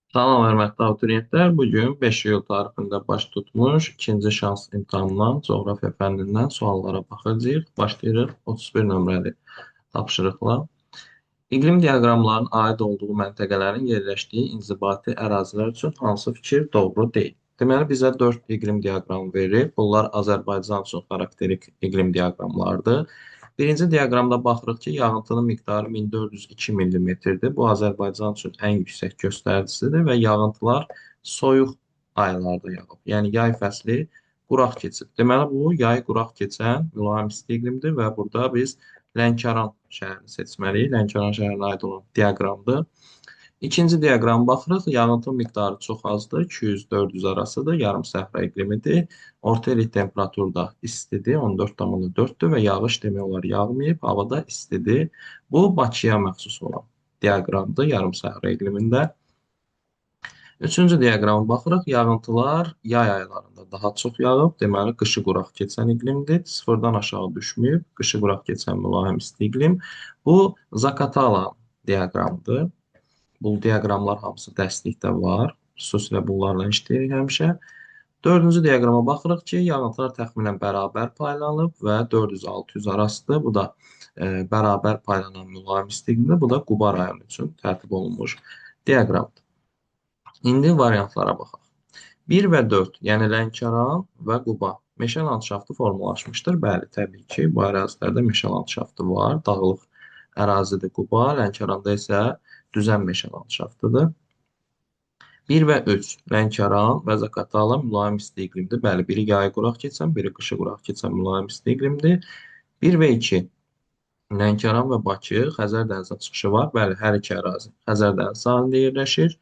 Salam, hörmətli abituriyentlər. Bugün 5 iyul tarixində baş tutmuş ikinci şans imtahanından, coğrafiya fənnindən suallara baxacağıq. Başlayırıq 31 nömrəli tapşırıqla. İqlim diaqramlarının aid olduğu məntəqələrin yerləşdiyi inzibati ərazilər üçün hansı fikir doğru deyil? Deməli, bizə 4 iqlim diaqramı verir. Bunlar Azərbaycan üçün xarakterik iqlim diaqramlardır. Birinci diaqramda baxırıq ki, yağıntının miqdarı 1402 millimetrdir. Bu, Azərbaycan üçün ən yüksək göstəricisidir və yağıntılar soyuq aylarda yağıb. Yəni, yay fəsli quraq keçib. Deməli, bu, yay quraq keçən mülayim isti iqlimdir və burada biz Lənkəran şəhərini seçməliyik. Lənkəran şəhərinə aid olan diaqramdır. İkinci diaqrama baxırıq. Yağıntı miqdarı çox azdır. 200-400 arasıdır. Yarım səhra iqlimidir. Orta illik temperatur da istidir. 14,4-dür və yağış demək olar yağmayıb. Havada istidir. Bu, Bakıya məxsus olan diaqramdır yarım səhra iqlimində. Üçüncü diaqrama baxırıq. Yağıntılar yay aylarında daha çox yağıb. Deməli, qışı quraq keçən iqlimdir. Sıfırdan aşağı düşməyib. Qışı quraq keçən mülayim isti iqlim. Bu, Zaqatala diaqramıdır. Bu diaqramlar hamısı dərslikdə var. Xüsusilə bunlarla işləyirik həmişə. Dördüncü diaqrama baxırıq ki, yağıntılar təxminən bərabər paylanıb və 400-600 arasıdır. Bu da bərabər paylanan mülayim isti iqlimdir. Bu da Quba rayonu üçün tərtib olunmuş diaqramdır. İndi variantlara baxaq. 1 və 4, yəni Lənkəran və Quba meşə landşaftı formalaşmışdır. Bəli, təbii ki, bu ərazilərdə meşə landşaftı var. Dağlıq ərazidir Quba, Lənkəranda isə düzən meşə landşaftıdır. 1 və 3, Lənkəran və Zaqatala mülayim isti iqlimdir. Bəli, biri yayı quraq keçən, biri qışı quraq keçən mülayim isti iqlimdir. 1 və 2, Lənkəran və Bakı Xəzər dənizə çıxışı var. Bəli, hər iki ərazi Xəzər dənizi sahilində yerləşir.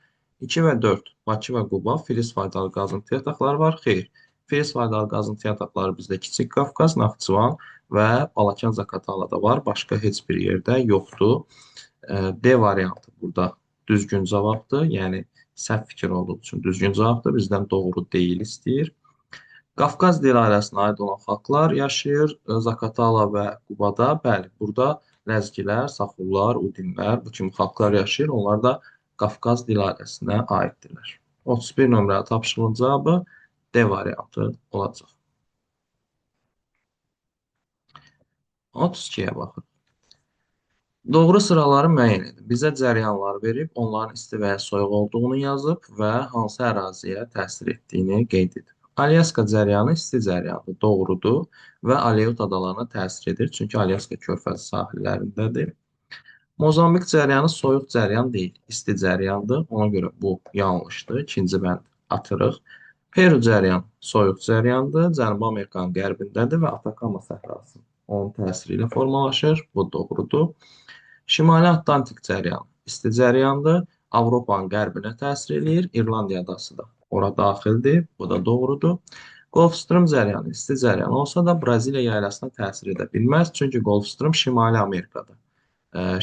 2 və 4, Bakı və Quba filiz faydalı qazıntı yataqları var. Xeyr, filiz faydalı qazıntı yataqları bizdə Kiçik Qafqaz, Naxçıvan və Balakən-Zaqatalada var. Başqa heç bir yerdə yoxdur. D variantı burada düzgün cavabdır. Yəni, səhv fikir olduğu üçün düzgün cavabdır. Bizdən doğru deyil istəyir. Qafqaz dil ailəsinə aid olan xalqlar yaşayır. Zaqatala və Qubada, bəli, burada ləzgilər, saxurlar, udinlər, bu kimi xalqlar yaşayır. Onlar da Qafqaz dil ailəsinə aiddirlər. 31 nömrəli tapşırığın cavabı D variantı olacaq. 32-yə baxın. Doğru sıraları müəyyən edin. Bizə cəryanlar verib, onların isti və ya soyuq olduğunu yazıb və hansı əraziyə təsir etdiyini qeyd edib. Alyaska cəryanı isti cəryandır, doğrudur və Aleut adalarına təsir edir, çünki Alyaska körfəzi sahillərindədir. Mozambik cəryanı soyuq cəryan deyil, isti cəryandır, ona görə bu yanlışdır, ikinci bənd atırıq. Peru cəryan soyuq cəryandır, Cənubi Amerikanın qərbindədir və Atakama səhrası onun təsiri ilə formalaşır, bu doğrudur. Şimali Atlantik cəryanı isti cəryandır. Avropanın qərbinə təsir eləyir. İrlandiya adası da ora daxildir. Bu da doğrudur. Qolfstrim cəryanı isti cəryan olsa da Braziliya yaylasına təsir edə bilməz. Çünki Qolfstrim Şimali Amerikada.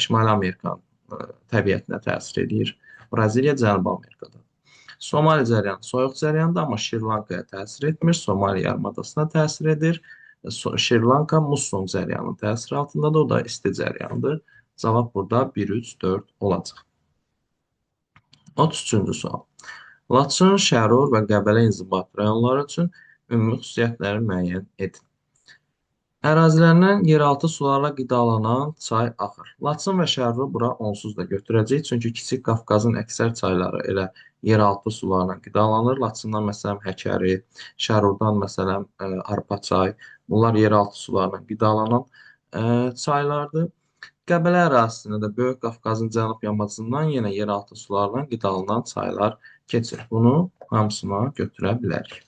Şimali Amerikanın təbiətinə təsir edir. Braziliya Cənubi Amerikada. Somali cəryanı soyuq cəryandır, amma Şri-Lankaya təsir etmir. Somali yarımadasına təsir edir. Şri-Lanka musson cəryanının təsiri altındadır. O da isti cəryandır. Cavab burada 1, 3, 4 olacaq. 33-cü sual. Laçın, Şərur və Qəbələ inzibat rayonları üçün ümumi xüsusiyyətləri müəyyən edin. Ərazilərindən yeraltı sularla qidalanan çay axır. Laçın və Şəruru bura onsuz da götürəcək, çünki Kiçik Qafqazın əksər çayları elə yeraltı sularla qidalanır. Laçından məsələn Həkəri, Şərurdan məsələn Arpaçay, bunlar yeraltı sularla qidalanan çaylardır. Qəbələ ərazisində də Böyük Qafqazın cənub yamacından yenə yeraltı sularla qidalanan çaylar keçir. Bunu hamısına götürə bilərik.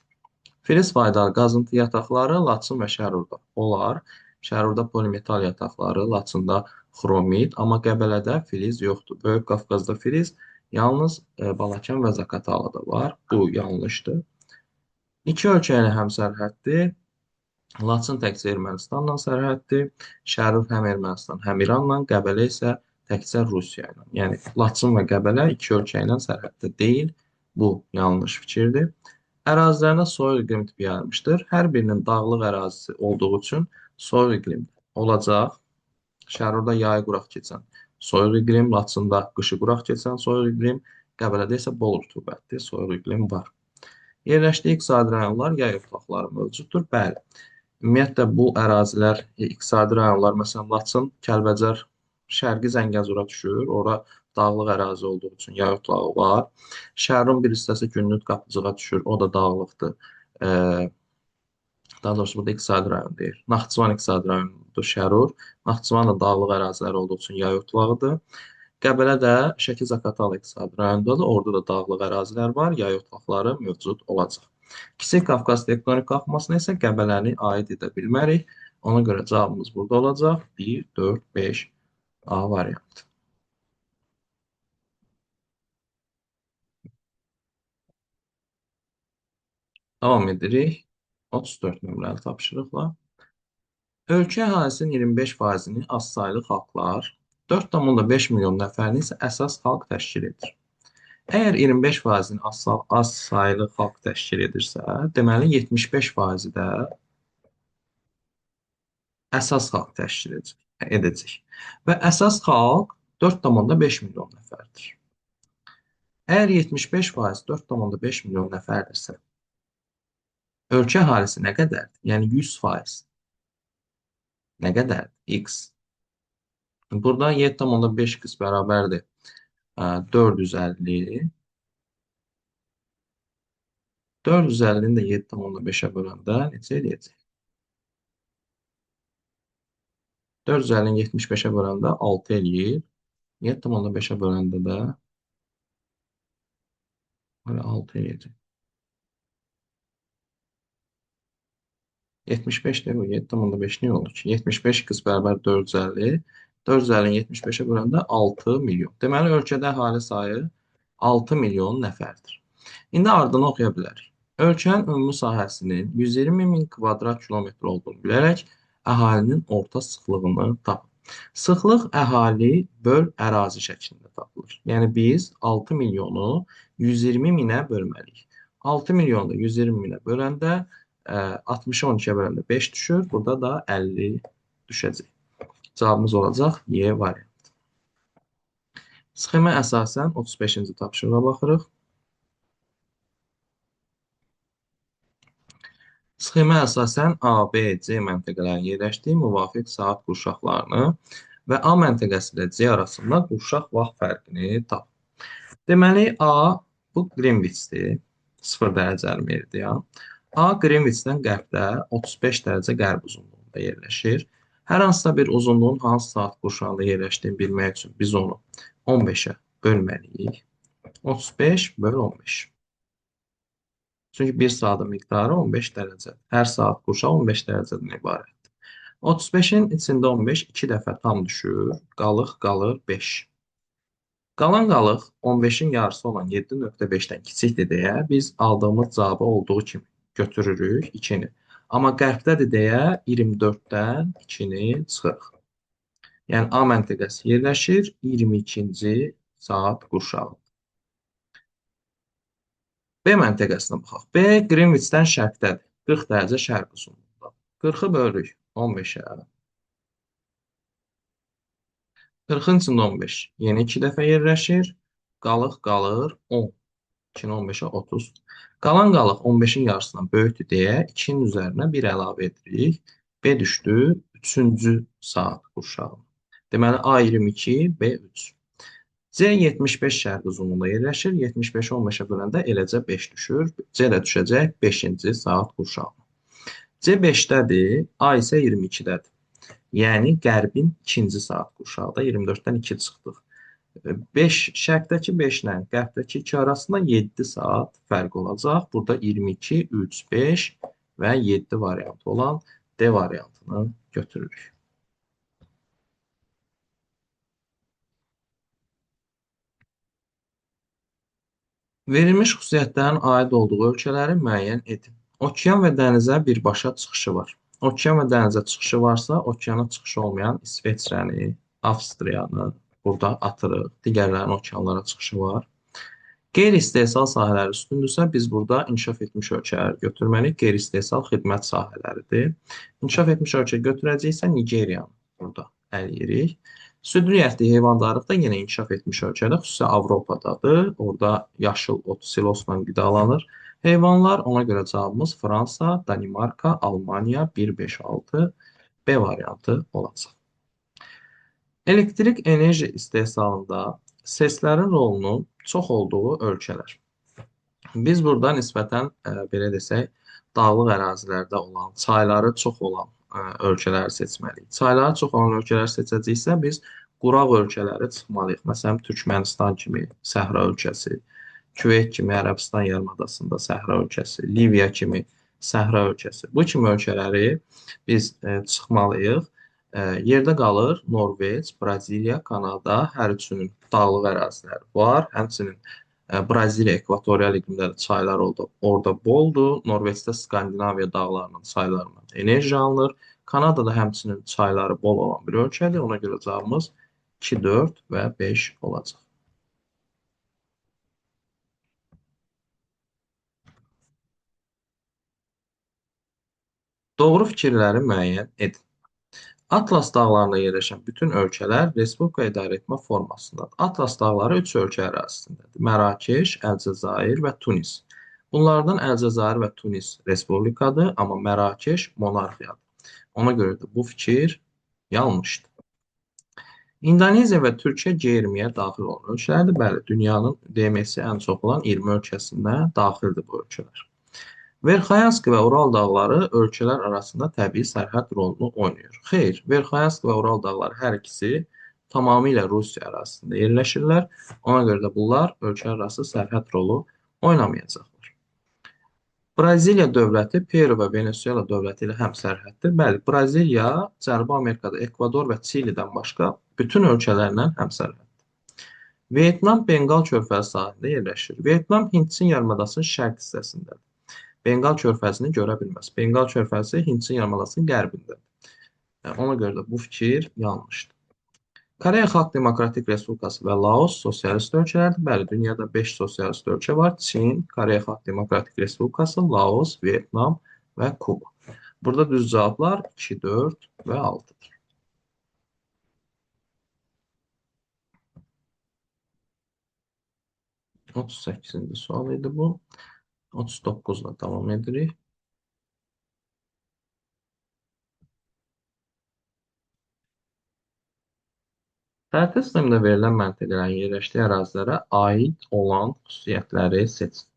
Filiz faydalı qazıntı yataqları Laçın və Şərurda olar. Şərurda polimetal yataqları, Laçında xromit, amma Qəbələdə filiz yoxdur. Böyük Qafqazda filiz yalnız Balakən və Zaqatalada var. Bu yanlışdır. İki ölkə ilə həmsərhəddir. Laçın təkcə Ermənistanla sərhəddir. Şərur həm Ermənistan, həm İranla, Qəbələ isə təkcə Rusiya ilə. Yəni, Laçın və Qəbələ iki ölkə ilə sərhəddə deyil. Bu yanlış fikirdir. Ərazilərinə soyuq iqlim tipi yayılmışdır. Hər birinin dağlıq ərazisi olduğu üçün soyuq iqlim olacaq. Şərurda yayı quraq keçən soyuq iqlim, Laçında qışı quraq keçən soyuq iqlim, Qəbələdə isə bol rütubətli soyuq iqlim var. Yerləşdiyi iqtisadi rayonlar yay otlaqları mövcuddur. Bəli. Ümumiyyətlə bu ərazilər, iqtisadi rayonlar, məsələn, Laçın, Kəlbəcər, Şərqi Zəngəzura düşür. Ora dağlıq ərazi olduğu üçün yay otlağı var. Şəhərin bir hissəsi Günnüt Qapıcığa düşür. O da dağlıqdır. Daha doğrusu burada iqtisadi rayon deyir. Naxçıvan iqtisadi rayonudur Şərur. Naxçıvan da dağlıq ərazilər olduğu üçün yay otlağıdır. Qəbələ də Şəki-Zaqatala iqtisadi rayonundadır. Orada da dağlıq ərazilər var, yay otlaqları mövcud olacaq. Kiçik Qafqaz tektonik qalxmasına isə Qəbələni aid edə bilmərik. Ona görə cavabımız burada olacaq. 1, 4, 5 A variantı. Davam edirik. 34 nömrəli tapşırıqla. Ölkə əhalisinin 25%-ni azsaylı xalqlar, 4,5 milyon nəfərini isə əsas xalq təşkil edir. Əgər 25%-ni az saylı xalq təşkil edirsə, deməli 75%-i də əsas xalq təşkil edəcək. Və əsas xalq 4,5 milyon nəfərdir. Əgər 75% 4,5 milyon nəfərdirsə, ölkə əhalisi nə qədərdir? Yəni 100% nə qədərdir? X. Burada 7,5 qız bərabərdir 450. 450-ni də 7,5-ə böləndə necə eləyəcək? 450-ni 75-ə böləndə 6 eləyir. 7,5-ə böləndə də 6 eləyəcək. 75 deyil, 7,5 niyə olur ki? 75 qız bərabər 450. 450-ni 75-ə böləndə 6 milyon. Deməli, ölkədə əhali sayı 6 milyon nəfərdir. İndi ardını oxuya bilərik. Ölkənin ümumi sahəsinin 120 min kvadrat kilometr olduğunu bilərək əhalinin orta sıxlığını tapın. Sıxlıq əhali böl ərazi şəklində tapılır. Yəni biz 6 milyonu 120 minə bölməliyik. 6 milyonu 120 minə böləndə 60-ı 12-yə böləndə 5 düşür. Burada da 50 düşəcək. Cavabımız olacaq Y variantı. Sxemə əsasən 35-ci tapşırığa baxırıq. Sxemə əsasən A, B, C məntəqələrin yerləşdiyi müvafiq saat qurşaqlarını və A məntəqəsi ilə C arasında qurşaq vaxt fərqini tap. Deməli, A bu Greenwich'dir. 0 dərəcəli meridian. A Greenwich'dən qərbdə 35 dərəcə qərb uzunluğunda yerləşir. Hər hansısa bir uzunluğun hansı saat qurşağında yerləşdiyini bilmək üçün biz onu 15-ə bölməliyik. 35 böl 15. Çünki 1 saatın miqdarı 15 dərəcədir. Hər saat qurşaq 15 dərəcədən ibarətdir. 35-in içində 15 2 dəfə tam düşür. Qalır 5. Qalan qalıq 15-in yarısı olan 7,5-dən kiçikdir deyə biz aldığımız cavabı olduğu kimi götürürük 2-ni. Amma qərbdədir deyə 24-dən 2-ni çıxırıq. Yəni A məntəqəsi yerləşir 22-ci saat qurşağı. B məntəqəsinə baxaq. B Greenwich'dən şərqdədir. 40 dərəcə şərq uzunluğunda. 40-ı bölürük 15-ə. 40-ın içində 15. Yeni 2 dəfə yerləşir. Qalır 10. 2-ni 15-ə 30. Qalan qalıq 15-in yarısından böyükdür deyə 2-nin üzərinə 1 əlavə edirik. B düşdü 3-cü saat qurşağı. Deməli A22, B3. C 75 şərq uzunluğunda yerləşir. 75-i 15-ə böləndə eləcə 5 düşür. C də düşəcək 5-ci saat qurşağı. C 5-dədir, A isə 22-dədir. Yəni qərbin 2-ci saat qurşağıda 24-dən 2 çıxdıq. 5 şərqdəki 5 ilə qərbdəki 2 arasında 7 saat fərq olacaq. Burada 22, 3, 5 və 7 variantı olan D variantını götürürük. Verilmiş xüsusiyyətlərin aid olduğu ölkələri müəyyən edin. Okean və dənizə birbaşa çıxışı var. Okean və dənizə çıxışı varsa, okeana çıxışı olmayan İsveçrəni, Avstriyanı burada atırıq. Digərlərinin okeanlara çıxışı var. Qeyri-istehsal sahələri üstündürsə, biz burada inkişaf etmiş ölkələri götürməliyik. Qeyri-istehsal xidmət sahələridir. İnkişaf etmiş ölkə götürəcəksə, Nigeriyanı burada əliyirik. Südülyətli heyvandarlıq da yenə inkişaf etmiş ölkədə, xüsusilə Avropadadır. Orada yaşıl ot silosla qidalanır heyvanlar. Ona görə cavabımız Fransa, Danimarka, Almaniya 1, 5, 6 B variantı olacaq. Elektrik enerji istehsalında seslərin rolunun çox olduğu ölkələr. Biz burada nisbətən belə desək, dağlıq ərazilərdə olan, çayları çox olan ölkələri seçməliyik. Çayları çox olan ölkələri seçəcəksə, biz quraq ölkələri çıxmalıyıq. Məsələn, Türkmənistan kimi səhra ölkəsi, Küveyt kimi Ərəbistan yarımadasında səhra ölkəsi, Liviya kimi səhra ölkəsi. Bu kimi ölkələri biz çıxmalıyıq. Yerdə qalır Norveç, Braziliya, Kanada, hər üçünün dağlıq əraziləri var. Həmçinin Braziliya ekvatorial iqlimdə də çaylar oldu. Orada boldur. Norveçdə Skandinaviya dağlarının çaylarından enerji alınır. Kanadada həmçinin çayları bol olan bir ölkədir. Ona görə cavabımız 2, 4 və 5 olacaq. Doğru fikirləri müəyyən edin. Atlas dağlarında yerləşən bütün ölkələr respublika idarə etmə formasındadır. Atlas dağları 3 ölkə ərazisindədir. Mərakeş, Əlcəzair və Tunis. Bunlardan Əlcəzair və Tunis respublikadır, amma Mərakeş monarxiyadır. Ona görə də bu fikir yanlışdır. İndoneziya və Türkiyə G20-yə daxil olan ölkələrdir. Bəli, dünyanın DMS-i ən çox olan 20 ölkəsinə daxildir bu ölkələr. Verxayanski və Ural dağları ölkələr arasında təbii sərhəd rolunu oynayır. Xeyr, Verxayanski və Ural dağları hər ikisi tamamilə Rusiya ərazisində yerləşirlər. Ona görə də bunlar ölkə arası sərhəd rolu oynamayacaqlar. Braziliya dövləti Peru və Venezuela dövləti ilə həmsərhəddir. Bəli, Braziliya Cənubi Amerikada Ekvador və Çilidən başqa bütün ölkələrlə həmsərhəddir. Vyetnam Benqal körfəzi sahilində yerləşir. Vyetnam Hindçin yarımadasının şərq hissəsindədir. Benqal körfəzini görə bilməz. Benqal körfəzi Hindçin yarımadasının qərbindədir. Ona görə də bu fikir yanlışdır. Koreya Xalq Demokratik Respublikası və Laos sosialist ölkələrdir. Bəli, dünyada 5 sosialist ölkə var. Çin, Koreya Xalq Demokratik Respublikası, Laos, Vyetnam və Kuba. Burada düz cavablar 2, 4 və 6-dır. 38-ci sual idi bu. 39-la davam edirik. Xəritə sistemində verilən məntəqələrin yerləşdiyi ərazilərə aid olan xüsusiyyətləri seçin.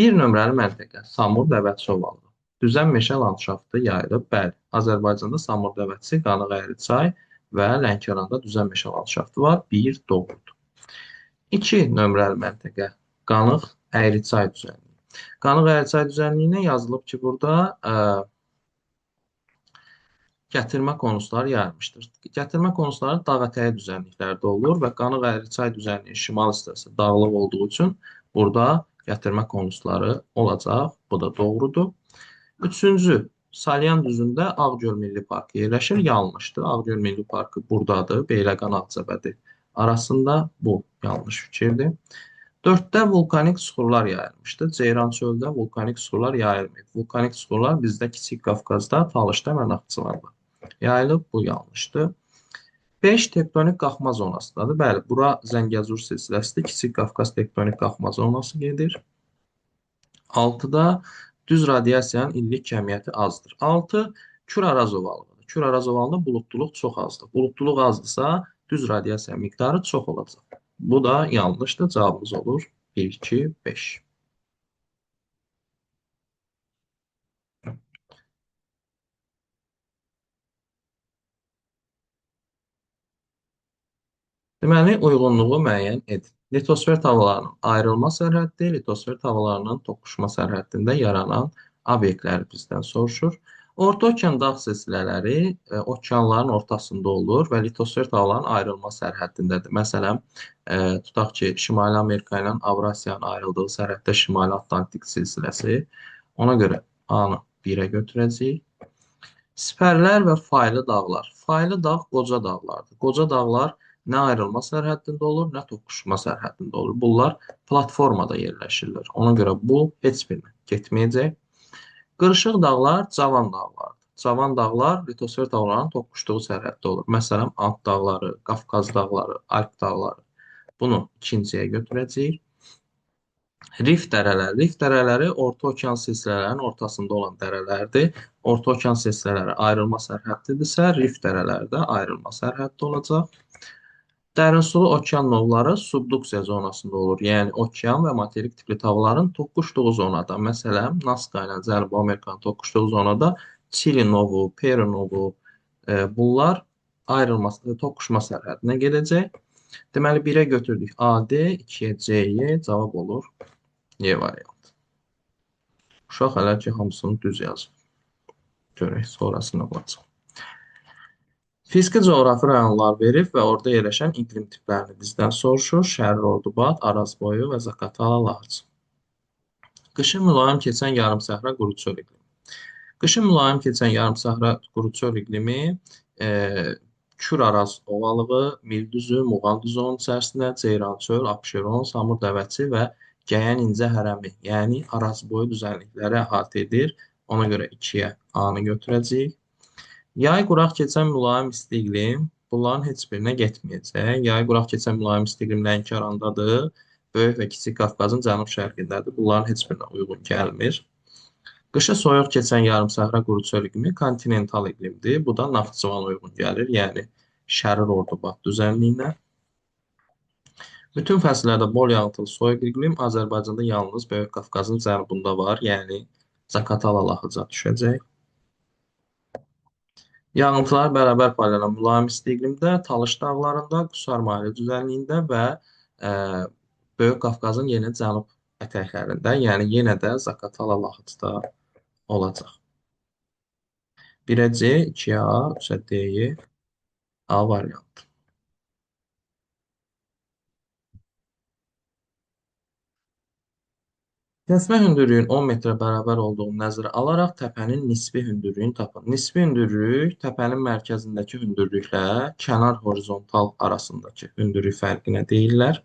1 nömrəli məntəqə Samur dəvəçi ovalıdır. Düzən meşə landşaftı yayılıb. Bəli, Azərbaycanda Samur dəvəçi, Qanıq Əyriçay və Lənkəranda düzən meşə landşaftı var. 1 doğrudur. 2 nömrəli məntəqə Qanıq Əyriçay düzənliyi. Qanıq Əyriçay düzənliyinə yazılıb ki, burada gətirmə konusları yayılmışdır. Gətirmə konusları dağ-ətəyi düzənliklərdə olur və Qanıq Əyriçay düzənliyi şimal hissəsi dağlıq olduğu üçün burada gətirmə konusları olacaq. Bu da doğrudur. Üçüncü, Salyan düzündə Ağgöl Milli Parkı yerləşir. Yanlışdır. Ağgöl Milli Parkı buradadır. Beyləqan Ağcabədi arasında. Bu yanlış fikirdir. 4-də vulkanik suxurlar yayılmışdır. Ceyrançöldə vulkanik suxurlar yayılmayıb. Vulkanik suxurlar bizdə Kiçik Qafqazda, Talışda və Naxçıvanda yayılıb. Bu yanlışdır. 5 tektonik qalxma zonasındadır. Bəli, bura Zəngəzur silsiləsidir. Kiçik Qafqaz tektonik qalxma zonası gedir. 6-da düz radiasiyanın illik kəmiyyəti azdır. 6 Kür-Araz ovalıdır. Kür-Araz ovalında buludluluq çox azdır. Buludluluq azdırsa düz radiasiya miqdarı çox olacaq. Bu da yanlışdır. Cavabımız olur 1, 2, 5. Deməli, uyğunluğu müəyyən edin. Litosfer havalarının ayrılma sərhəddi, litosfer havalarının toqquşma sərhəddində yaranan obyektləri bizdən soruşur. Orta okean dağ silsilələri okeanların ortasında olur və litosfer havaların ayrılma sərhəddindədir. Məsələn, tutaq ki, Şimali Amerika ilə Avrasiyanın ayrıldığı sərhəddə Şimali Atlantik silsiləsi. Ona görə A-nı 1-ə götürəcəyik. Sipərlər və faylı dağlar. Faylı dağ qoca dağlardır. Qoca dağlar nə ayrılma sərhəddində olur, nə toqquşma sərhəddində olur. Bunlar platformada yerləşirlər. Ona görə bu heç birinə getməyəcək. Qırışıq dağlar cavan dağlardır. Cavan dağlar litosfer dağlarının toqquşduğu sərhəddə olur. Məsələn, Ant dağları, Qafqaz dağları, Alp dağları. Bunu ikinciyə götürəcəyik. Rif dərələri Orta okean silsilələrinin ortasında olan dərələrdir. Orta okean silsilələri ayrılma sərhəddidirsə, rif dərələri də ayrılma sərhəddi olacaq. Dərinsulı okean növləri subduksiya zonasında olur. Yəni okean və materik tipli tavların toqquşduğu zonada. Məsələn, Naska ilə Cənubi Amerikanın toqquşduğu zonada Çili novu, Peru novu bunlar ayrılması, toqquşma sərhədinə gedəcək. Deməli 1-ə götürdük AD, 2-yə CY cavab olur Y variantı. Uşaq hələ ki hamısını düz yazır. Görək sonrasına baxacaq. Fiziki coğrafi rayonlar verib və orada yerləşən iqlim tiplərini bizdən soruşur. Şərqi Ordubad, Arazboyu və Zaqatala Laç. Qışın mülayim keçən yarım səhra quru çöl iqlimi. Qışın mülayim keçən yarım səhra quru çöl iqlimi e, Kür-Araz ovalığı, Mildüzü, Muğan düzonun içərisində Ceyrançöl, Abşeron, Samur dəvəsi və Gəyən incə hərəmi, yəni Arazboyu düzənlikləri əhatə edir. Ona görə 2-yə A-nı götürəcəyik. Yay quraq keçən mülayim isti iqlim bunların heç birinə getməyəcək. Yay quraq keçən mülayim isti iqlim Lənkərandadır. Böyük və Kiçik Qafqazın cənub-şərqindədir. Bunların heç birinə uyğun gəlmir. Qışı soyuq keçən yarımsəhra quru çöl iqlimi kontinental iqlimdir. Bu da Naxçıvana uyğun gəlir, yəni Şərir Ordubad düzənliyinə. Bütün fəsillərdə bol yağıntılı soyuq iqlim Azərbaycanda yalnız Böyük Qafqazın cənubunda var, yəni Zaqatala Laxıca düşəcək. Yağıntılar bərabər paylanan mülayim isti iqlimdə Talış dağlarında, Qusar Mahalə düzənliyində və ə, Böyük Qafqazın yeni cənub ətəklərində, yəni yenə də Zaqatala Laxıcda olacaq. 1-ə C, 2-yə A, 3-ə D-yi A variantı. Kəsmə hündürlüyün 10 metrə bərabər olduğunu nəzərə alaraq təpənin nisbi hündürlüyünü tapın. Nisbi hündürlük təpənin mərkəzindəki hündürlüklə kənar horizontal arasındakı hündürlük fərqinə deyirlər.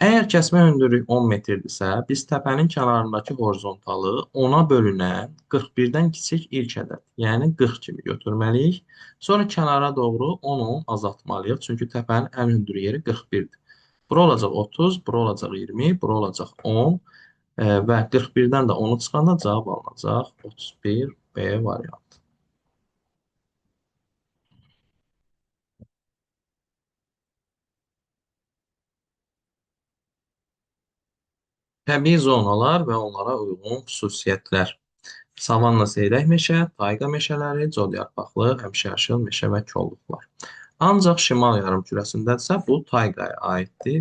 Əgər kəsmə hündürlük 10 metrdirsə, biz təpənin kənarındakı horizontalı 10-a bölünən 41-dən kiçik ilk ədəd, yəni 40 kimi götürməliyik. Sonra kənara doğru 10-10 azaltmalıyıq, çünki təpənin ən hündür yeri 41-dir. Bura olacaq 30, bura olacaq 20, bura olacaq 10 və 41-dən də 10-u çıxanda cavab alınacaq 31 B variantı. Təbii zonalar və onlara uyğun xüsusiyyətlər. Savanna seyrək meşə, tayqa meşələri, codyarpaqlı, həmişəyaşıl meşə və kolluqlar. Ancaq şimal yarımkürəsindədirsə bu tayqaya aiddir.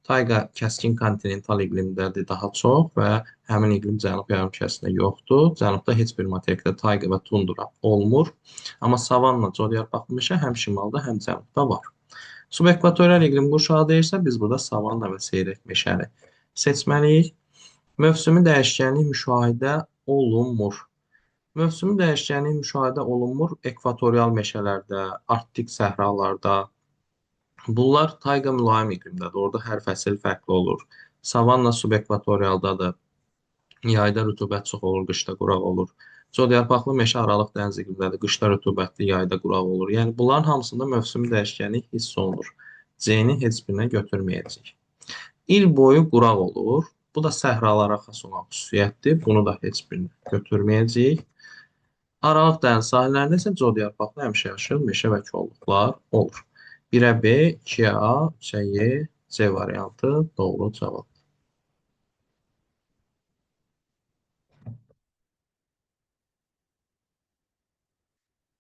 Tayqa kəskin kontinental iqlimdədir daha çox və həmin iqlim cənub yarımkürəsində yoxdur. Cənubda heç bir materikdə tayqa və tundra olmur. Amma savanna, codyarpaqlı meşə həm şimalda, həm cənubda var. Subekvatorial iqlim qurşağı deyirsə, biz burada savanna və seyrək meşəni seçməliyik. Mövsümi dəyişkənlik müşahidə olunmur. Mövsümi dəyişkənlik müşahidə olunmur ekvatorial meşələrdə, arktik səhralarda. Bunlar tayqa mülayim iqlimdədir. Orada hər fəsil fərqli olur. Savanna subekvatorialdadır. Yayda rütubət çox olur, qışda quraq olur. Codyarpaqlı meşə aralıq dəniz iqlimdədir. Qışda rütubətli, yayda quraq olur. Yəni bunların hamısında mövsümi dəyişkənlik hiss olunur. C-ni heç birinə götürməyəcəyik. İl boyu quraq olur. Bu da səhralara xas olan xüsusiyyətdir. Bunu da heç birini götürməyəcəyik. Aralıq dəniz sahillərində isə codyarpaqlı həmişəyaşıl meşə və kolluqlar olur. 1-ə B, 2-yə A, 3-ə Y, C variantı doğru cavab.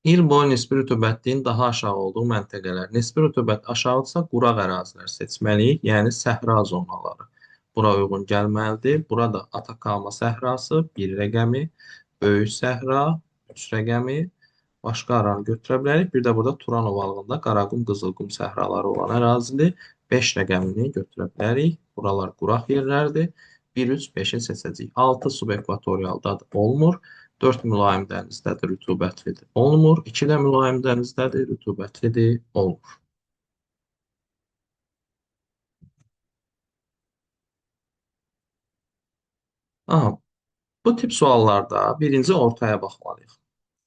İl boyu nisbi rütubətliyin daha aşağı olduğu məntəqələr. Nisbi rütubət aşağıdırsa quraq ərazilər seçməliyik, yəni səhra zonaları. Bura uyğun gəlməlidir. Burada Atakama səhrası 1 rəqəmi, Böyük səhra 3 rəqəmi, başqa aranı götürə bilərik. Bir də burada Turan ovalığında Qaraqum, Qızılqum səhraları olan ərazidir. 5 rəqəmini götürə bilərik. Buralar quraq yerlərdir. 1, 3, 5-i seçəcəyik. 6 subekvatorialdadır, olmur. 4 mülayim dənizdədir, rütubətlidir, olmur. 2 də mülayim dənizdədir, rütubətlidir, olmur. Aha, bu tip suallarda birinci ortaya baxmalıyıq.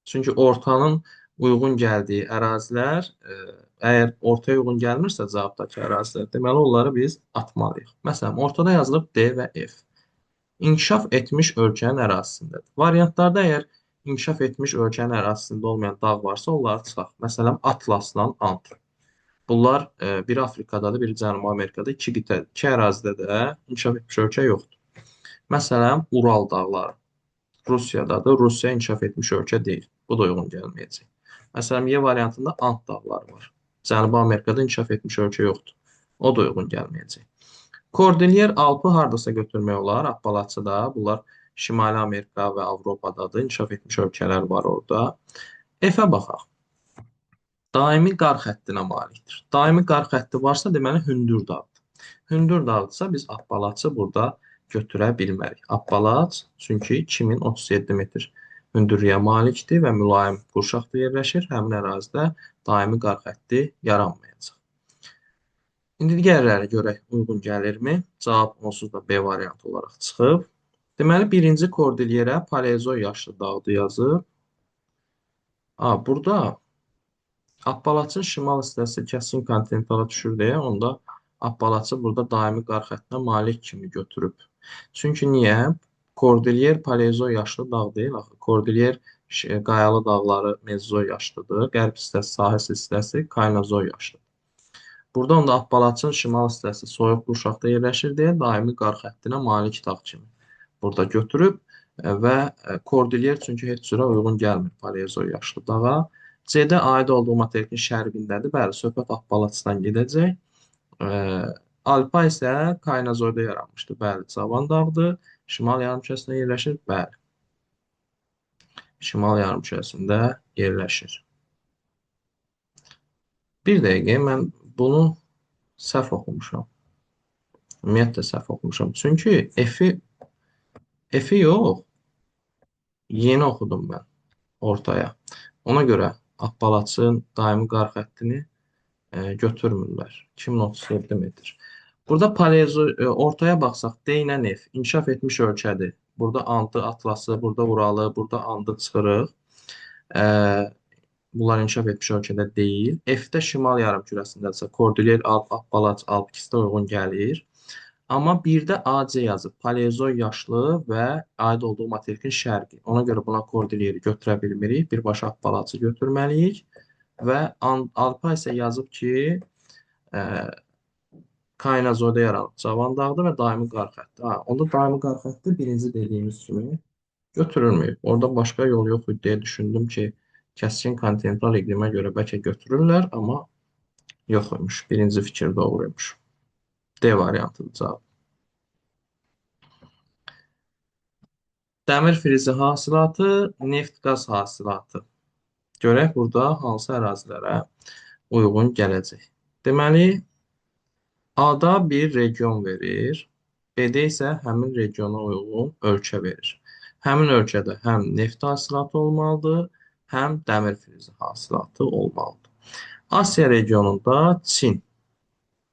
Çünki ortanın uyğun gəldiyi ərazilər, əgər ortaya uyğun gəlmirsə cavabdakı ərazilər, deməli onları biz atmalıyıq. Məsələn, ortada yazılıb D və F. İnkişaf etmiş ölkənin ərazisindədir. Variantlarda əgər inkişaf etmiş ölkənin ərazisində olmayan dağ varsa, onları çıxaq. Məsələn, Atlasla Ant. Bunlar biri Afrikadadır, biri Cənubi Amerikada, iki qitə, iki ərazidə də inkişaf etmiş ölkə yoxdur. Məsələn, Ural dağları Rusiyadadır. Rusiya inkişaf etmiş ölkə deyil. Bu da uyğun gəlməyəcək. Məsələn, Y variantında Ant dağları var. Cənubi Amerikada inkişaf etmiş ölkə yoxdur. O da uyğun gəlməyəcək. Kordilyer Alpı hardasa götürmək olar. Appalaçıda. Bunlar Şimali Amerika və Avropadadır. İnkişaf etmiş ölkələr var orada. F-ə baxaq. Daimi qar xəttinə malikdir. Daimi qar xətti varsa, deməli hündür dağdır. Hündür dağdırsa biz Appalaçı burada götürə bilmərik. Appalaç çünki 2037 metr hündürlüyə malikdir və mülayim qurşaqda yerləşir. Həmin ərazidə daimi qar xətti yaranmayacaq. İndi digərləri görək uyğun gəlirmi? Cavab onsuz da B variantı olaraq çıxıb. Deməli, birinci kordilyerə Paleozoy yaşlı dağdı yazıb. Burada Appalaçın şimal hissəsi kəskin kontinentala düşür deyə, onda Appalaçı burada daimi qar xəttinə malik kimi götürüb. Çünki niyə? Kordilyer Paleozoy yaşlı dağ deyil axı. Kordilyer qayalı dağları Mezozoy yaşlıdır. Qərb hissəsi, sahil hissəsi Kaynozoy yaşlıdır. Burada onda Appalaçın şimal hissəsi soyuq qurşaqda yerləşir deyə daimi qar xəttinə malik dağ kimi burada götürüb və Kordilyer çünki heç cürə uyğun gəlmir Paleozoy yaşlı dağa. C-də aid olduğu materikin şərqindədir. Bəli, söhbət Appalaçdan gedəcək. Alpa isə Kaynozoyda yaranmışdır. Bəli, Cavan dağdır. Şimal yarımkürəsində yerləşir. Bəli. Şimal yarımkürəsində yerləşir. Bir dəqiqə, mən bunu səhv oxumuşam. Ümumiyyətlə səhv oxumuşam. Çünki F-i yox, yeni oxudum mən ortaya. Ona görə Appalaçın daimi qar xəttini götürmürlər. 2037 metr. Burada ortaya baxsaq, D ilə F inkişaf etmiş ölkədir. Burada Antı, Atlası, burada Uralı, burada Andı çıxırıq. Bunlar inkişaf etmiş ölkədə deyil. F-də şimal yarımkürəsindədirsə, Kordilyer Alp, Appalaç, Alp ikisi də uyğun gəlir. Amma birdə AC yazıb, Paleozoy yaşlı və aid olduğu materikin şərqi. Ona görə buna Kordilyeri götürə bilmirik. Birbaşa Appalaçı götürməliyik. Və Alpa isə yazıb ki, Kaynozoyda yaranıb Cavan dağdır və daimi qar xətti. Onda daimi qar xətti birinci dediyimiz kimi götürülməyib. Orada başqa yol yox idi deyə düşündüm ki, kəskin kontinental iqlimə görə bəlkə götürürlər, amma yox imiş. Birinci fikir doğru imiş. D variantıdır cavab. Dəmir filizi hasilatı, neft-qaz hasilatı. Görək burada hansı ərazilərə uyğun gələcək. Deməli, A-da bir region verir, B-də isə həmin regiona uyğun ölkə verir. Həmin ölkədə həm neft hasilatı olmalıdır, həm dəmir filizi hasilatı olmalıdır. Asiya regionunda Çin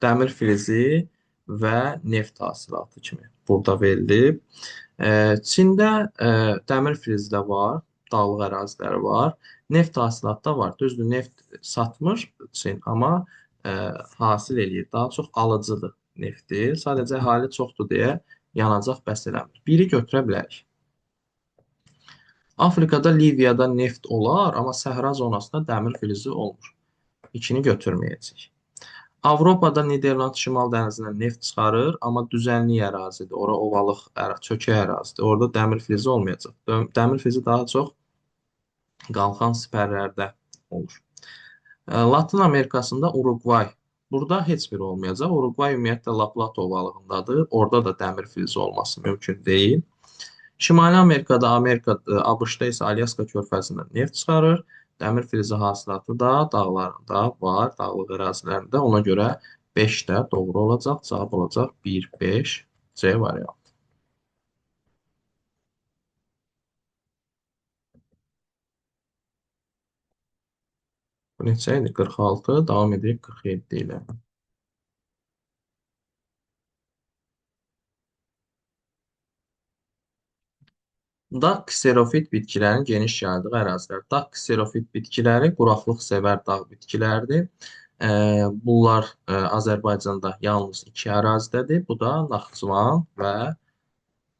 dəmir filizi və neft hasilatı kimi burada verilib. Çində dəmir filizi də var, dağlıq əraziləri var. Neft hasilatı da var. Düzdür, neft satmır Çin, amma hasil eləyir. Daha çox alıcıdır nefti. Sadəcə əhali çoxdur deyə yanacaq bəs eləmir. Biri götürə bilərik. Afrikada, Liviyada neft olar, amma səhra zonasında dəmir filizi olmur. İkini götürməyəcək. Avropada Niderland şimal dənizindən neft çıxarır, amma düzənlik ərazidir. Ora ovalıq, çökək ərazidir. Orada dəmir filizi olmayacaq. Dəmir filizi daha çox qalxan sipərlərdə olur. Latın Amerikasında Uruqvay. Burada heç biri olmayacaq. Uruqvay ümumiyyətlə La Plata ovalığındadır. Orada da dəmir filizi olması mümkün deyil. Şimali Amerikada, ABŞ-da isə Alyaska körfəzindən neft çıxarır. Dəmir filizi hasilatı da dağlarında var, dağlıq ərazilərində. Ona görə 5 də doğru olacaq. Cavab olacaq 1, 5, C variantı. Bu neçə idi? 46, davam edək 47 ilə. Dağ kserofit bitkilərin geniş yayıldığı ərazilər. Dağ kserofit bitkiləri quraqlıq sevər dağ bitkiləridir. Bunlar Azərbaycanda yalnız iki ərazidədir. Bu da Naxçıvan və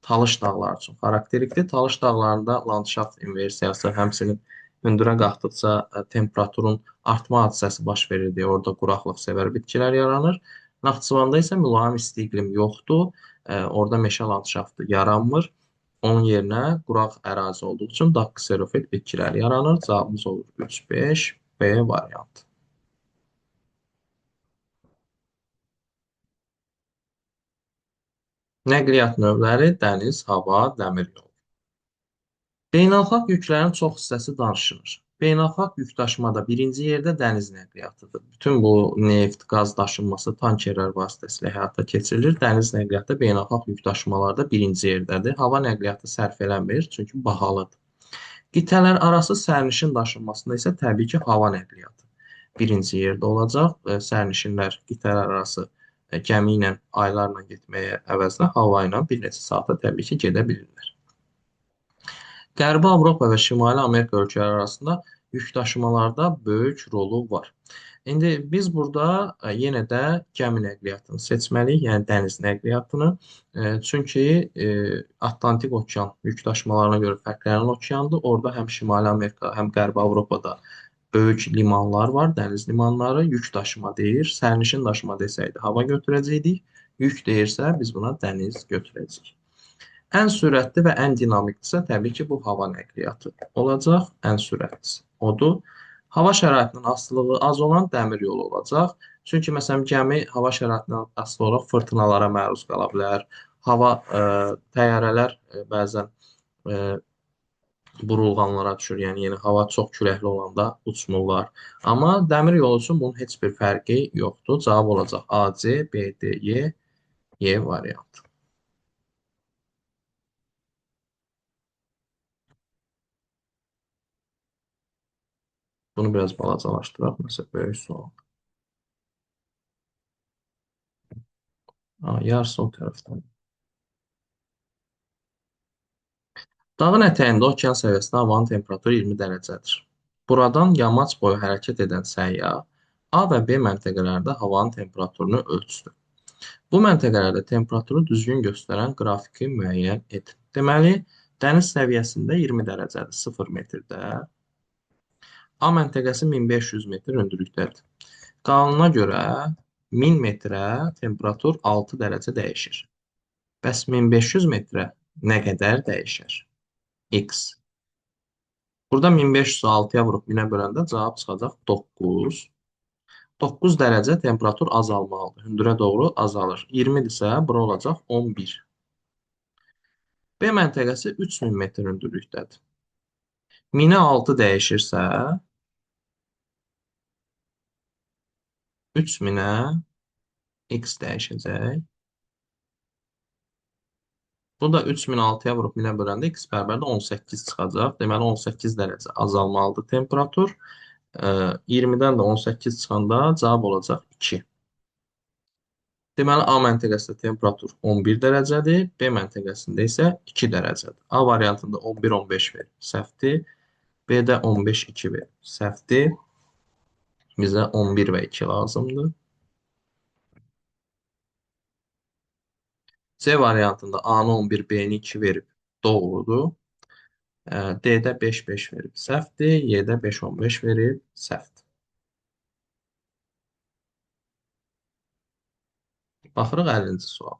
Talış dağları üçün xarakterlikdir. Talış dağlarında landşaft inversiyası, həmçinin hündürə qalxdıqca temperaturun artma hadisəsi baş verir deyə orada quraqlıq sevər bitkilər yaranır. Naxçıvanda isə mülayim isti iqlim yoxdur. Orada meşə landşaftı yaranmır. Onun yerinə quraq ərazi olduğu üçün dağ kserofit bitkilər yaranır. Cavabımız olur 3-5 B variantı. Nəqliyyat növləri dəniz, hava, dəmir yolu. Beynəlxalq yüklərin çox hissəsi daşınır. Beynəlxalq yükdaşımada birinci yerdə dəniz nəqliyyatıdır. Bütün bu neft, qaz daşınması tankerlər vasitəsilə həyata keçirilir. Dəniz nəqliyyatı beynəlxalq yükdaşımalarda birinci yerdədir. Hava nəqliyyatı sərf eləmir, çünki bahalıdır. Qitələr arası sərnişin daşınmasında isə təbii ki, hava nəqliyyatı birinci yerdə olacaq. Sərnişinlər qitələr arası gəmi ilə aylarla getməyə əvəzinə hava ilə bir neçə saata təbii ki, gedə bilirlər. Qərbi Avropa və Şimali Amerika ölkələri arasında yük daşımalarda böyük rolu var. İndi biz burada yenə də gəmi nəqliyyatını seçməliyik, yəni dəniz nəqliyyatını. Çünki Atlantik okean yük daşımalarına görə fərqlənən okeandır. Orada həm Şimali Amerika, həm Qərbi Avropada böyük limanlar var, dəniz limanları. Yük daşıma deyir, sərnişin daşıma desəydi hava götürəcəkdik. Yük deyirsə biz buna dəniz götürəcəyik. Ən sürətli və ən dinamiklisi təbii ki, bu hava nəqliyyatı olacaq. Ən sürətlisi odur. Hava şəraitinin asılılığı az olan dəmir yolu olacaq. Çünki məsələn gəmi hava şəraitindən asılı olaraq fırtınalara məruz qala bilər. Təyyarələr bəzən e, burulğanlara düşür. Yəni yeni hava çox küləkli olanda uçmurlar. Amma dəmir yolu üçün bunun heç bir fərqi yoxdur. Cavab olacaq A, C, B, D, Y variantı. Bunu biraz balacalaşdıraq. Məsələn, böyük sual. Yarısı o tərəfdən. Dağın ətəyində okean səviyyəsində havanın temperaturu 20 dərəcədir. Buradan yamaç boyu hərəkət edən səyyah A və B məntəqələrdə havanın temperaturunu ölçdü. Bu məntəqələrdə temperaturu düzgün göstərən qrafiki müəyyən et. Deməli, dəniz səviyyəsində 20 dərəcədir, 0 metrdə. A məntəqəsi 1500 metr hündürlükdədir. Qanuna görə 1000 metrə temperatur 6 dərəcə dəyişir. Bəs 1500 metrə nə qədər dəyişər? X. Burada 1500-ü 6-ya vurub 1000-ə böləndə cavab çıxacaq 9. 9 dərəcə temperatur azalmalıdır. Hündürə doğru azalır. 20-dirsə, bura olacaq 11. B məntəqəsi 3000 metr hündürlükdədir. 1000-ə 6 dəyişirsə, 3000-ə x dəyişəcək. Bu da 3006-ya vurub 1000-ə böləndə x bərabərdə 18 çıxacaq. Deməli, 18 dərəcə azalmalıdır temperatur. 20-dən də 18 çıxanda cavab olacaq 2. Deməli, A məntəqəsində temperatur 11 dərəcədir, B məntəqəsində isə 2 dərəcədir. A variantında 11-15 verir, səhvdir. B-də 15-2 verir, səhvdir. Bizə 11 və 2 lazımdır. C variantında A-nı 11, B-ni 2 verib doğrudur. D-də 5-5 verib səhvdir. Y-də 5-15 verib səhvdir. Baxırıq 50-ci sual.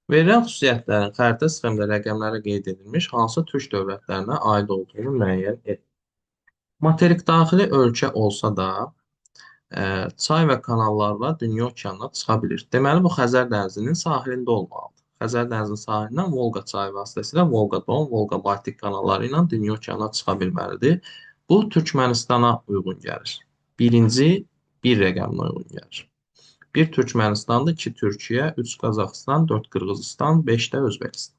Verilən xüsusiyyətlərin xəritə sxemdə rəqəmlərə qeyd edilmiş hansı türk dövlətlərinə aid olduğunu müəyyən et. Materik daxili ölkə olsa da, çay və kanallarla dünya okeanına çıxa bilir. Deməli, bu Xəzər dənizinin sahilində olmalıdır. Xəzər dənizinin sahilindən Volqa çayı vasitəsilə Volqa-Don, Volqa-Baltik kanalları ilə dünya okeanına çıxa bilməlidir. Bu, Türkmənistana uyğun gəlir. Birinci, bir rəqəminə uyğun gəlir. 1 Türkmenistan'da 2 Türkiye, 3 Kazakistan, 4 Qırğızistan, 5 də Özbəkistan.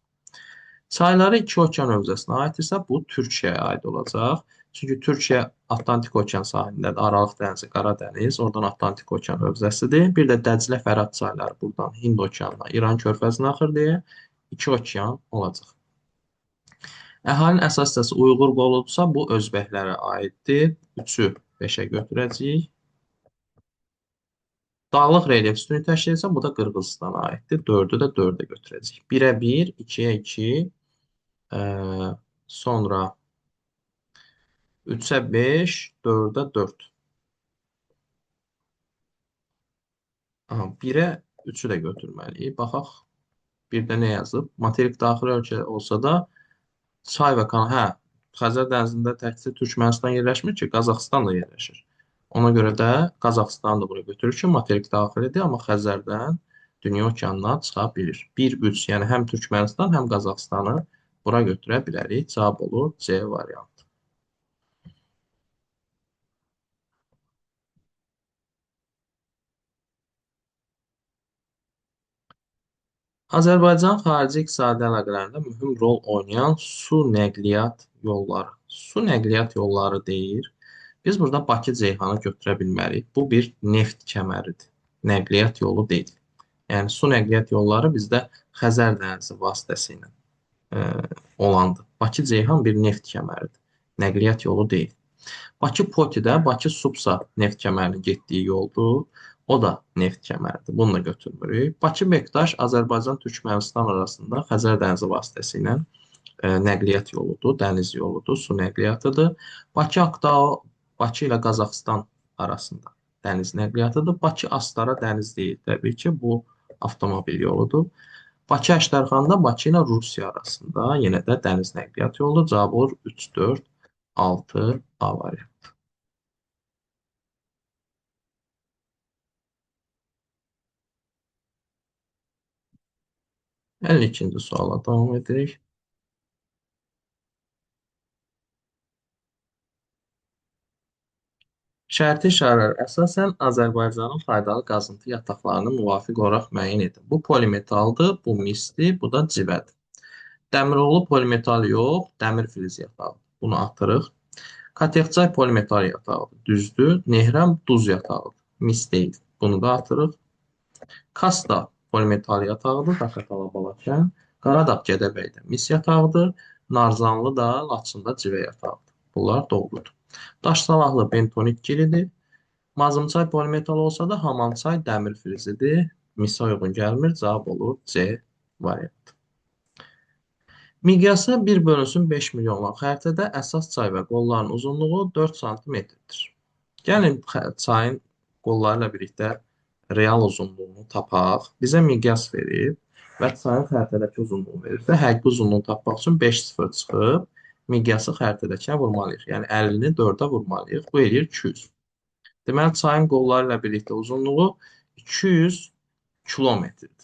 Çayları iki okean hövzəsinə aiddirsə, bu Türkiyəyə aid olacaq. Çünki Türkiyə Atlantik Okean sahilindədir. Aralıq dənizi, Qara dəniz, oradan Atlantik Okean hövzəsidir. Bir də Dəclə Fərat çayları buradan Hind okeanına, İran körfəzinə axır deyə iki okean olacaq. Əhalinin əsas hissəsi Uyğur qoludursa, bu özbəklərə aiddir. 3-ü 5-ə götürəcəyik. Dağlıq relyef sütunu təşkil etsə, bu da Qırğızstana aiddir. 4-ü də 4-ə götürəcəyik. 1-ə 1, 2-yə 2, sonra 3-ə 5, 4-ə 4. Aha, 1-ə 3-ü də götürməliyik. Baxaq, bir də nə yazıb? Materik daxili ölkə olsa da çay və kanal, hə, Xəzər dənizində təkcə Türkmənistan yerləşmir ki, Qazaxıstan da yerləşir. Ona görə də Qazaxıstan da bura götürür ki, materik daxilidir, amma Xəzərdən dünya okeanına çıxa bilir. 1-3, yəni həm Türkmənistan, həm Qazaxıstanı bura götürə bilərik. Cavab olur C variantı. Azərbaycan xarici iqtisadi əlaqələrində mühüm rol oynayan su nəqliyyat yolları. Su nəqliyyat yolları deyir. Biz burada Bakı-Ceyhanı götürə bilmərik. Bu bir neft kəməridir. Nəqliyyat yolu deyil. Yəni su nəqliyyat yolları bizdə Xəzər dənizi vasitəsilə olandır. Bakı-Ceyhan bir neft kəməridir. Nəqliyyat yolu deyil. Bakı-Potidə Bakı-Subsa neft kəmərinin getdiyi yoldur. O da neft kəməridir. Bunu da götürmürük. Bakı-Bektaş Azərbaycan-Türkmənistan arasında Xəzər dənizi vasitəsilə nəqliyyat yoludur, dəniz yoludur, su nəqliyyatıdır. Bakı-Aktao, Bakı ilə Qazaxıstan arasında dəniz nəqliyyatıdır. Bakı-Astara dəniz deyil. Təbii ki, bu avtomobil yoludur. Bakı-Əştərxanda Bakı ilə Rusiya arasında yenə də dəniz nəqliyyat yoludur. Cavab olur 3, 4, 6 A variantı. 52-ci suala davam edirik. Şərti işarələr əsasən Azərbaycanın faydalı qazıntı yataqlarını müvafiq olaraq müəyyən edin. Bu polimetaldır, bu misdir, bu da civədir. Dəmiroğlu polimetal yox, dəmir filiz yatağıdır. Bunu atırıq. Katexçay polimetal yatağıdır. Düzdür. Nehrəm duz yatağıdır. Mis deyil. Bunu da atırıq. Kasta polimetal yatağıdır. Daxatala Balakən. Qaradağ Gədəbəydə mis yatağıdır. Narzanlı da Laçında civə yatağıdır. Bunlar doğrudur. Daş salahlı bentonit gilidir. Mazımçay polimetal olsa da Hamançay dəmir filizidir. Misə uyğun gəlmir. Cavab olur C variantı. Miqyası 1 bölünsün 5 milyonla xəritədə əsas çay və qolların uzunluğu 4 sm-dir. Gəlin çayın qolları ilə birlikdə real uzunluğunu tapaq. Bizə miqyas verir və çayın xəritədəki uzunluğunu verirsə, həqiqi uzunluğunu tapmaq üçün 5 sıfır çıxıb, miqyası xəritədəkinə vurmalıyıq. Yəni 50-ni 4-ə vurmalıyıq. Bu eləyir 200. Deməli, çayın qolları ilə birlikdə uzunluğu 200 kilometrdir.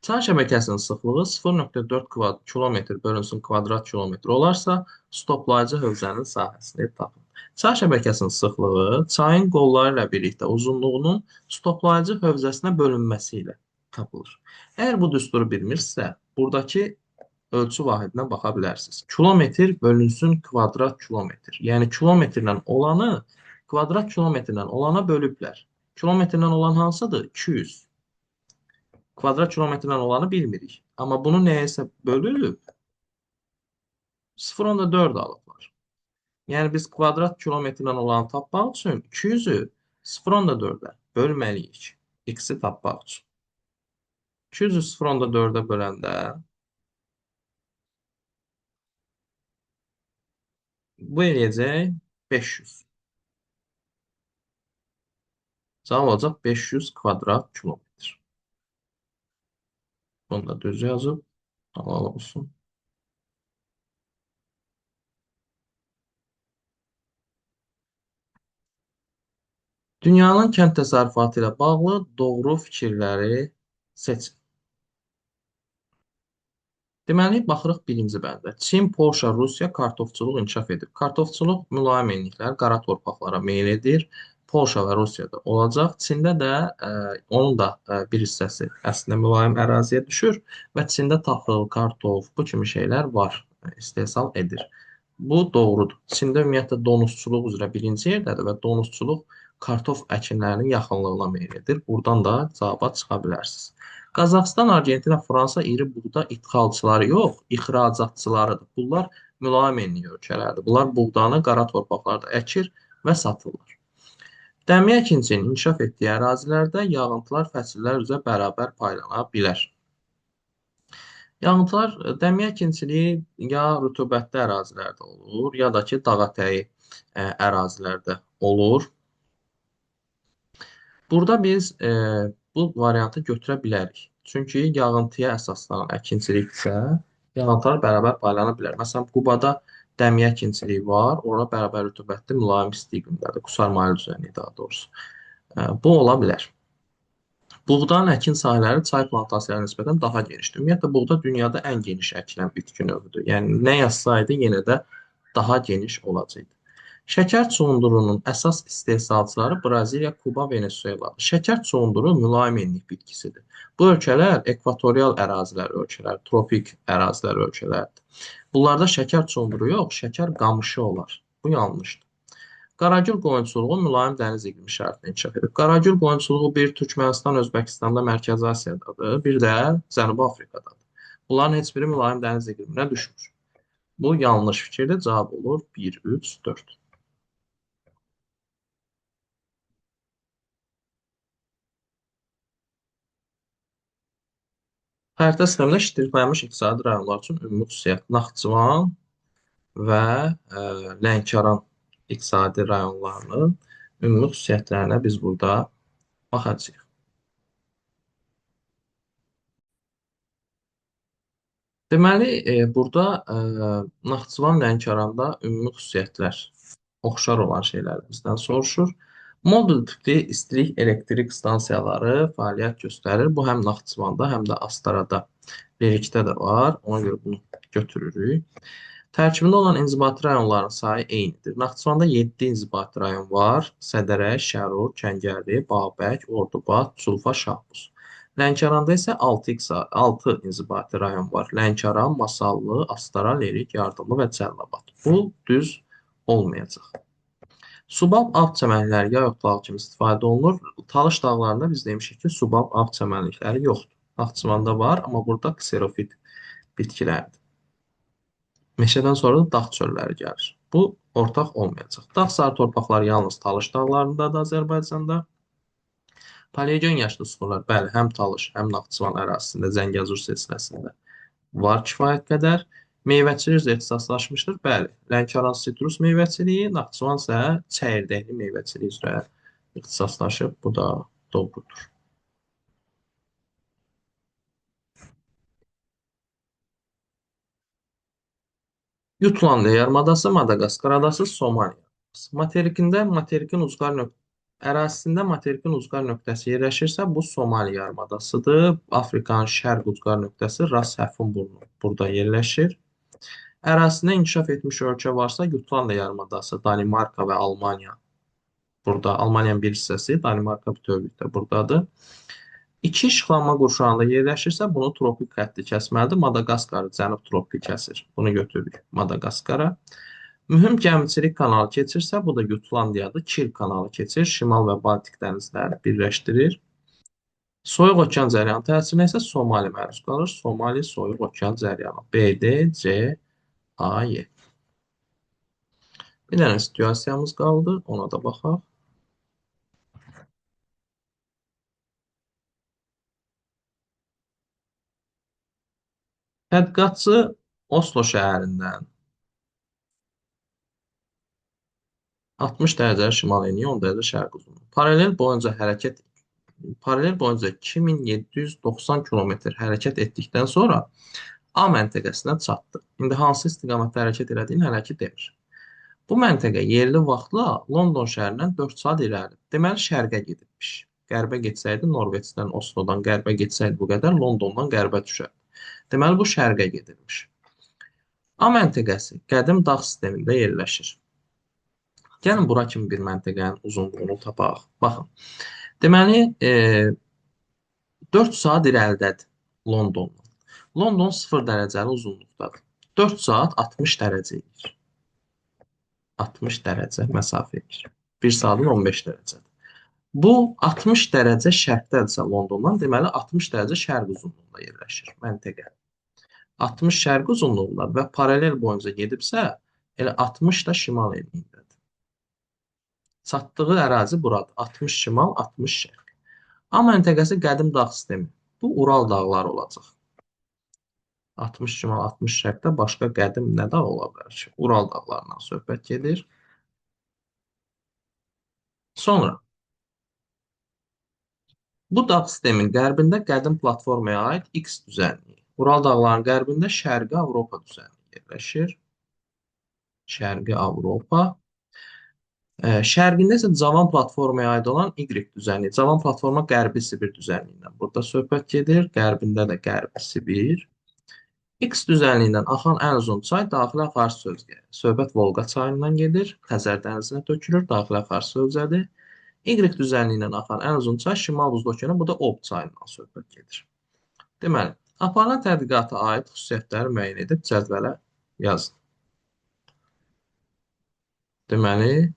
Çay şəbəkəsinin sıxlığı 0,4 km bölünsün kvadrat kilometr olarsa, stoplayıcı hövzənin sahəsini tapın. Çay şəbəkəsinin sıxlığı çayın qolları ilə birlikdə uzunluğunun stoplayıcı hövzəsinə bölünməsi ilə tapılır. Əgər bu düsturu bilmirsə, buradakı ölçü vahidinə baxa bilərsiniz. Kilometr bölünsün kvadrat kilometr. Yəni kilometrlə olanı kvadrat kilometrlə olana bölüblər. Kilometrlə olan hansıdır? 200. Kvadrat kilometrlə olanı bilmirik. Amma bunu nəyəsə bölüb 0,4 alıblar. Yəni biz kvadrat kilometrlə olanı tapmaq üçün 200-ü 0,4-ə bölməliyik. X-i tapmaq üçün. 200-ü 0,4-ə böləndə bu eləyəcək 500. Cavab olacaq 500 kvadrat kilometr. Bunu da düz yazıb. Halal olsun. Dünyanın kənd təsərrüfatı ilə bağlı doğru fikirləri seçin. Deməli, baxırıq birinci bəndə. Çin, Polşa, Rusiya kartofçuluq inkişaf edir. Kartofçuluq mülayim enliklər, qara torpaqlara meyl edir. Polşa və Rusiyada olacaq. Çində də onun da bir hissəsi əslində mülayim əraziyə düşür və Çində taxıl, kartof, bu kimi şeylər var, istehsal edir. Bu doğrudur. Çində ümumiyyətlə donuzçuluq üzrə birinci yerdədir və donuzçuluq kartof əkinlərinin yaxınlığına meyl edir. Buradan da cavaba çıxa bilərsiniz. Qazaxıstan, Argentina, Fransa iri buğda ixracçıları yox, ixracatçılarıdır. Bunlar mülayim enlik ölkələrdir. Bunlar buğdanı qara torpaqlarda əkir və satırlar. Dəmiyə əkinçinin inkişaf etdiyi ərazilərdə yağıntılar fəsillər üzrə bərabər paylana bilər. Yağıntılar dəmiyə əkinçiliyi ya rütubətli ərazilərdə olur, ya da ki, dağətəyi ərazilərdə olur. Burada biz bu variantı götürə bilərik. Çünki yağıntıya əsaslanan əkinçiliksə, yağıntılar bərabər paylana bilər. Məsələn, Qubada dəmiyə əkinçiliyi var, orada bərabər rütubətli mülayim isti iqlimdədir, qusarmaylı düzənliyi daha doğrusu. Bu ola bilər. Buğdanın əkin sahələri çay plantasiyalarına nisbətən daha genişdir. Ümumiyyətlə, buğda dünyada ən geniş əkilən bitki növüdür. Yəni, nə yazsaydı, yenə də daha geniş olacaqdı. Şəkər çuğundurunun əsas istehsalçıları Braziliya, Kuba, Venezueladır. Şəkər çuğunduru mülayim enlik bitkisidir. Bu ölkələr ekvatorial ərazilər ölkələr, tropik ərazilər ölkələrdir. Bunlarda şəkər çuğunduru yox, şəkər qamışı olar. Bu yanlışdır. Qaragül qoyunçuluğu mülayim dəniz iqlimi şəraitində inkişaf edir. Qaragül qoyunçuluğu bir Türkmənistan, Özbəkistanda, Mərkəzi Asiyadadır, bir də Cənubi Afrikadadır. Bunların heç biri mülayim dəniz iqliminə düşmür. Bu yanlış fikirdir. Cavab olur 1, 3, 4. Xəritə sistemində şişirdilmiş iqtisadi rayonlar üçün ümumi xüsusiyyət Naxçıvan və Lənkəran iqtisadi rayonlarının ümumi xüsusiyyətlərinə biz burada baxacağıq. Deməli, burada Naxçıvan, Lənkəranda ümumi xüsusiyyətlər, oxşar olan şeylər bizdən soruşur. Modul tipli istilik elektrik stansiyaları fəaliyyət göstərir. Bu həm Naxçıvanda, həm də Astarada, Lerikdə də var. Ona görə bunu götürürük. Tərkibində olan inzibati rayonların sayı eynidir. Naxçıvanda 7 inzibati rayon var. Sədərək, Şərur, Kəngərli, Babək, Ordubad, Culfa, Şahbuz. Lənkəranda isə 6 inzibati rayon var. Lənkəran, Masallı, Astara, Lerik, Yardımlı və Cəlilabad. Bu düz olmayacaq. Subab ağ çəmənlikləri yay otlağı kimi istifadə olunur. Talış dağlarında biz demişik ki, subab ağ çəmənlikləri yoxdur. Naxçıvanda var, amma burada kserofit bitkilərdir. Meşədən sonra da dağ çölləri gəlir. Bu ortaq olmayacaq. Dağ sarı torpaqlar yalnız Talış dağlarındadır Azərbaycanda. Paleogen yaşlı suxurlar, bəli, həm Talış, həm Naxçıvan ərazisində, Zəngəzur silsiləsində var kifayət qədər. Meyvəçilik üzrə ixtisaslaşmışdır. Bəli, Lənkəran sitrus meyvəçiliyi, Naxçıvan isə çəyirdəkli meyvəçiliyi üzrə ixtisaslaşıb. Bu da doğrudur. Jutlandiya yarımadası, Madaqaskar adası, Somali yarımadası. Ərazisində materikin ucqar nöqtəsi yerləşirsə, bu Somali yarımadasıdır. Afrikanın şərq ucqar nöqtəsi Ras Həfun burnu burada yerləşir. Ərazisində inkişaf etmiş ölkə varsa, Jutlandiya yarımadası, Danimarka və Almaniya burada. Almaniyanın bir hissəsi, Danimarka bütövlükdə buradadır. İki işıqlanma qurşağında yerləşirsə, bunu tropik xətti kəsməlidir. Madaqaskarı cənub tropiki kəsir. Bunu götürürük Madaqaskara. Mühüm gəmiçilik kanalı keçirsə, bu da Jutlandiyadır. Kil kanalı keçir. Şimal və Baltik dənizləri birləşdirir. Soyuq okean cəryanı təsirinə isə Somali məruz qalır. Somali soyuq okean cəryanı. B, D, C, A, Y. Bir dənə situasiyamız qaldı. Ona da baxaq. Tədqiqatçı Oslo şəhərindən 60 dərəcəli şimal eniyi, 10 dərəcə şərq uzunluğu. Paralel boyunca 2790 kilometr hərəkət etdikdən sonra A məntəqəsinə çatdı. İndi hansı istiqamətdə hərəkət elədiyini hələ ki demir. Bu məntəqə yerli vaxtla London şəhərindən 4 saat irəlidir. Deməli, şərqə gedibmiş. Qərbə getsəydi, Norveçdən, Oslodan qərbə getsəydi bu qədər, Londondan qərbə düşərdi. Deməli, bu şərqə gedirmiş. A məntəqəsi qədim dağ sistemində yerləşir. Gəlin bura kimi bir məntəqənin uzunluğunu tapaq. Baxın. Deməli, 4 saat irəlidədir Londondan. London 0 dərəcəli uzunluqdadır. 4 saat 60 dərəcə edir. 60 dərəcə məsafə edir. 1 saatın 15 dərəcədir. Bu 60 dərəcə şərqdədirsə Londondan, deməli 60 dərəcə şərq uzunluğunda yerləşir məntəqə. 60 şərq uzunluğunda və paralel boyunca gedibsə, elə 60 da şimal enliyindədir. Çatdığı ərazi buradır. 60 şimal, 60 şərq. A məntəqəsi qədim dağ sistemi. Bu Ural dağları olacaq. 60 şimal, 60 şərqdə başqa qədim nə dağ ola bilər ki? Ural dağlarından söhbət gedir. Sonra bu dağ sistemin qərbində qədim platformaya aid X düzənliyi. Ural dağlarının qərbində Şərqi Avropa düzənliyi yerləşir. Şərqi Avropa. Şərqində isə Cavan platformaya aid olan Y düzənliyi. Cavan platforma Qərbi Sibir düzənliyindən burada söhbət gedir. Qərbində də Qərbi Sibir. X düzənliyindən axan ən uzun çay daxilə Fars sözgəri. Söhbət Volqa çayından gedir. Xəzər dənizinə tökülür. Daxilə Fars sözədir. Y düzənliyindən axan ən uzun çay Şimal Buzlu okeanı, bu da Ob çayından söhbət gedir. Deməli, aparılan tədqiqata aid xüsusiyyətləri müəyyən edib cədvələ yazın. Deməli,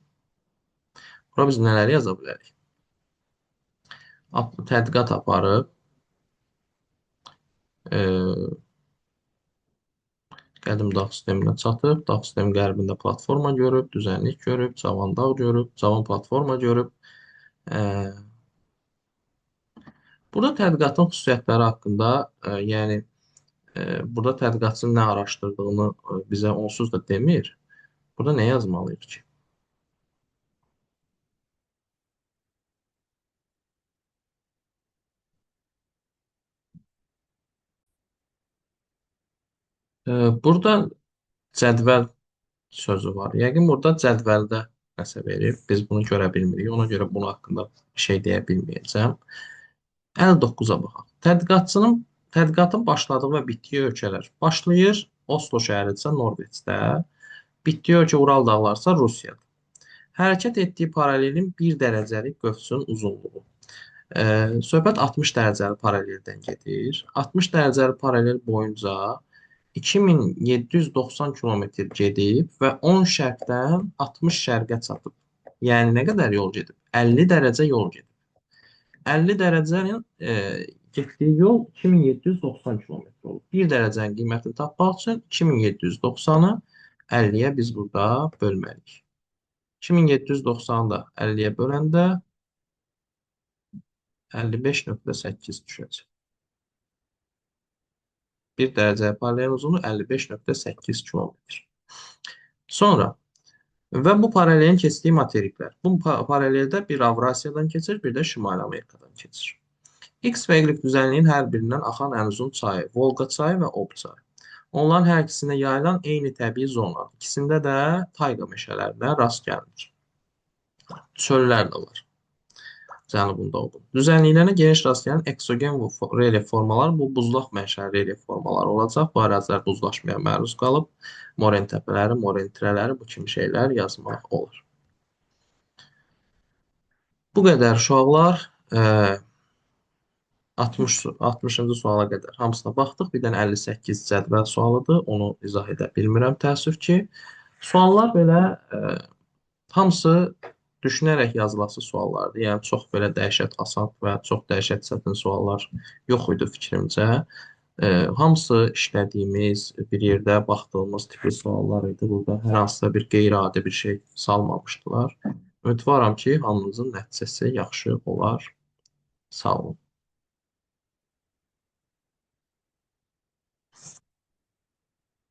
bura biz nələri yaza bilərik? Tədqiqat aparıb, qədim dağ sisteminə çatıb, dağ sistemin qərbində platforma görüb, düzənlik görüb, cavan dağ görüb, cavan platforma görüb. Burada tədqiqatın xüsusiyyətləri haqqında, yəni burada tədqiqatçının nə araşdırdığını bizə onsuz da demir. Burada nə yazmalıyıq ki? Burada cədvəl sözü var. Yəqin burada cədvəldə nəsə verib. Biz bunu görə bilmirik. Ona görə bunun haqqında bir şey deyə bilməyəcəm. 59-a baxaq. Tədqiqatın başladığı və bitdiyi ölkələr. Başlayır Oslo şəhəridirsə Norveçdə. Bitdiyi ölkə Ural dağlarsa Rusiyada. Hərəkət etdiyi paralelin 1 dərəcəlik qövsün uzunluğu. Söhbət 60 dərəcəli paraleldən gedir. 60 dərəcəli paralel boyunca 2790 kilometr gedib və 10 şərqdən 60 şərqə çatıb. Yəni nə qədər yol gedib? 50 dərəcə yol gedib. 50 dərəcənin getdiyi yol 2790 kilometr olub. 1 dərəcənin qiymətini tapmaq üçün 2790-ı 50-yə biz burada bölməliyik. 2790-ı da 50-yə böləndə 55,8 düşəcək. 1 dərəcə paralel uzunluğu 55,8 kilometr. Sonra və bu paralelin keçdiyi materiklər. Bu paraleldə bir Avrasiyadan keçir, bir də Şimali Amerikadan keçir. X və Y düzənliyin hər birindən axan ən uzun çayı, Volqa çayı və Ob çayı. Onların hər ikisinə yayılan eyni təbii zonadır. İkisində də tayqa meşələrinə rast gəlinir. Çöllər də var. Cənubunda oldu. Düzənliklərinə geniş rastlayan eksogen relyef formalar bu buzlaq mənşəli relyef formaları olacaq. Bu ərazilər buzlaşmaya məruz qalıb. Moren təpələri, moren tirələri, bu kimi şeylər yazmaq olur. Bu qədər uşaqlar 60-cı suala qədər hamısına baxdıq. Bir dənə 58 cədvəl sualıdır. Onu izah edə bilmirəm təəssüf ki. Suallar belə hamısı düşünərək yazılası suallardır. Yəni çox belə dəhşət asan və çox dəhşət çətin suallar yox idi fikrimcə. Hamısı işlədiyimiz, bir yerdə baxdığımız tipli suallar idi. Burada hər hansısa bir qeyri-adi bir şey salmamışdılar. Ümidvaram ki, hamınızın nəticəsi yaxşı olar. Sağ olun.